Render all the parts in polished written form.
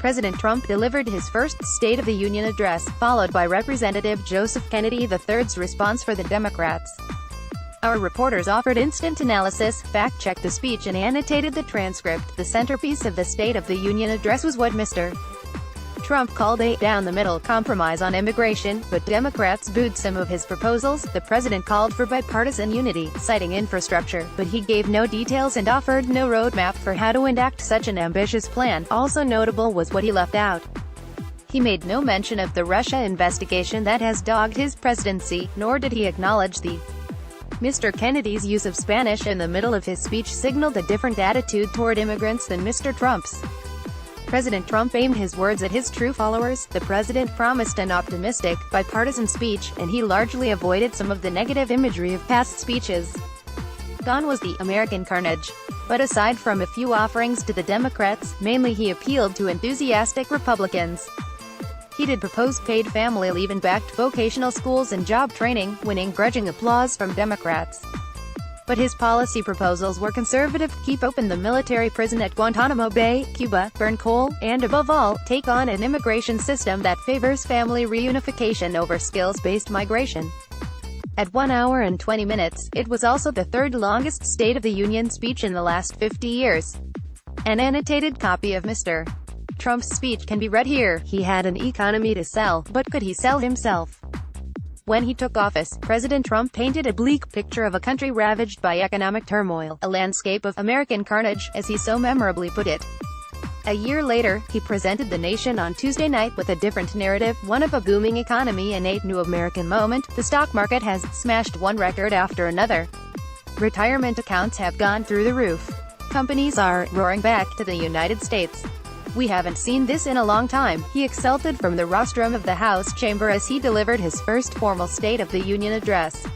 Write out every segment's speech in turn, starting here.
President Trump delivered his first State of the Union address, followed by Representative Joseph Kennedy III's response for the Democrats. Our reporters offered instant analysis, fact-checked the speech and annotated the transcript. The centerpiece of the State of the Union address was what Mr. Trump called a down-the-middle compromise on immigration, but Democrats booed some of his proposals. The president called for bipartisan unity, citing infrastructure, but he gave no details and offered no roadmap for how to enact such an ambitious plan. Also notable was what he left out. He made no mention of the Russia investigation that has dogged his presidency, nor did he acknowledge the Mr. Kennedy's use of Spanish in the middle of his speech signaled a different attitude toward immigrants than Mr. Trump's. President Trump aimed his words at his true followers. The president promised an optimistic, bipartisan speech, and he largely avoided some of the negative imagery of past speeches. Gone was the American carnage. But aside from a few offerings to the Democrats, mainly he appealed to enthusiastic Republicans. He did propose paid family leave and backed vocational schools and job training, winning grudging applause from Democrats. But his policy proposals were conservative: keep open the military prison at Guantanamo Bay, Cuba, burn coal, and above all, take on an immigration system that favors family reunification over skills-based migration. At 1 hour and 20 minutes, it was also the third longest State of the Union speech in the last 50 years. An annotated copy of Mr. Trump's speech can be read here. He had an economy to sell, but could he sell himself? When he took office, President Trump painted a bleak picture of a country ravaged by economic turmoil, a landscape of American carnage, as he so memorably put it. A year later, he presented the nation on Tuesday night with a different narrative, one of a booming economy and a new American moment. The stock market has smashed one record after another. Retirement accounts have gone through the roof. Companies are roaring back to the United States. We haven't seen this in a long time, he exulted from the rostrum of the House chamber as he delivered his first formal State of the Union address.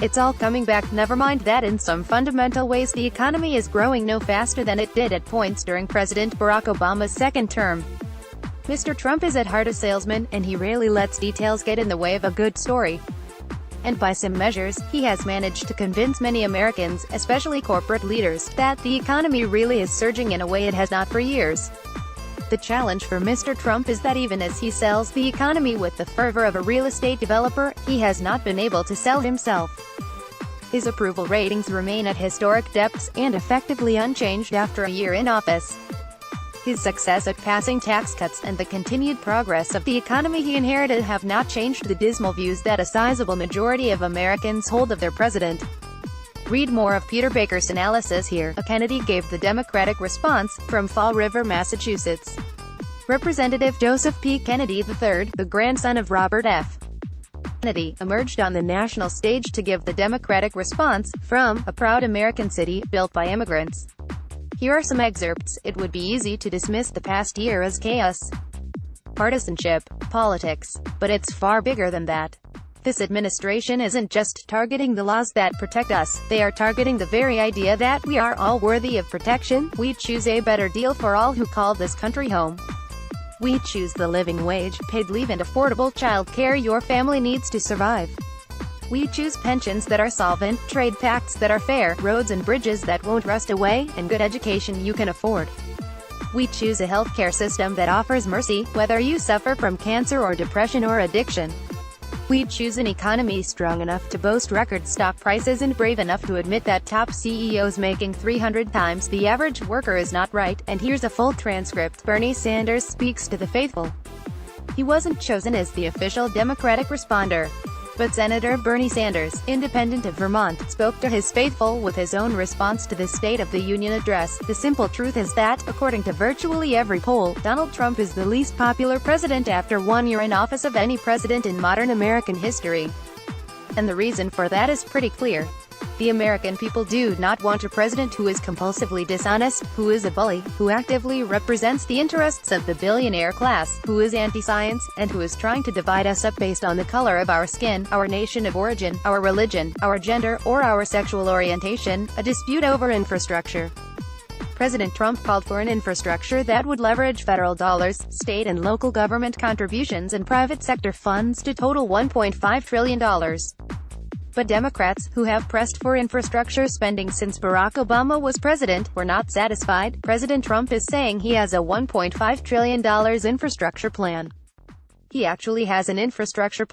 It's all coming back. Never mind that in some fundamental ways the economy is growing no faster than it did at points during President Barack Obama's second term. Mr. Trump is at heart a salesman, and he rarely lets details get in the way of a good story. And by some measures, he has managed to convince many Americans, especially corporate leaders, that the economy really is surging in a way it has not for years. The challenge for Mr. Trump is that even as he sells the economy with the fervor of a real estate developer, he has not been able to sell himself. His approval ratings remain at historic depths, and effectively unchanged after a year in office. His success at passing tax cuts and the continued progress of the economy he inherited have not changed the dismal views that a sizable majority of Americans hold of their president. Read more of Peter Baker's analysis here. Kennedy gave the Democratic response, from Fall River, Massachusetts. Representative Joseph P. Kennedy III, the grandson of Robert F. Kennedy, emerged on the national stage to give the Democratic response, from a proud American city, built by immigrants. Here are some excerpts. It would be easy to dismiss the past year as chaos, partisanship, politics, but it's far bigger than that. This administration isn't just targeting the laws that protect us, they are targeting the very idea that we are all worthy of protection. We choose a better deal for all who call this country home. We choose the living wage, paid leave and affordable child care your family needs to survive. We choose pensions that are solvent, trade pacts that are fair, roads and bridges that won't rust away, and good education you can afford. We choose a healthcare system that offers mercy, whether you suffer from cancer or depression or addiction. We choose an economy strong enough to boast record stock prices and brave enough to admit that top CEOs making 300 times the average worker is not right. And here's a full transcript. Bernie Sanders speaks to the faithful. He wasn't chosen as the official Democratic responder, but Senator Bernie Sanders, independent of Vermont, spoke to his faithful with his own response to the State of the Union address. The simple truth is that, according to virtually every poll, Donald Trump is the least popular president after 1 year in office of any president in modern American history. And the reason for that is pretty clear. The American people do not want a president who is compulsively dishonest, who is a bully, who actively represents the interests of the billionaire class, who is anti-science, and who is trying to divide us up based on the color of our skin, our nation of origin, our religion, our gender, or our sexual orientation. A dispute over infrastructure. President Trump called for an infrastructure that would leverage federal dollars, state and local government contributions and private sector funds to total $1.5 trillion. But Democrats, who have pressed for infrastructure spending since Barack Obama was president, were not satisfied. President Trump is saying he has a $1.5 trillion infrastructure plan. He actually has an infrastructure plan.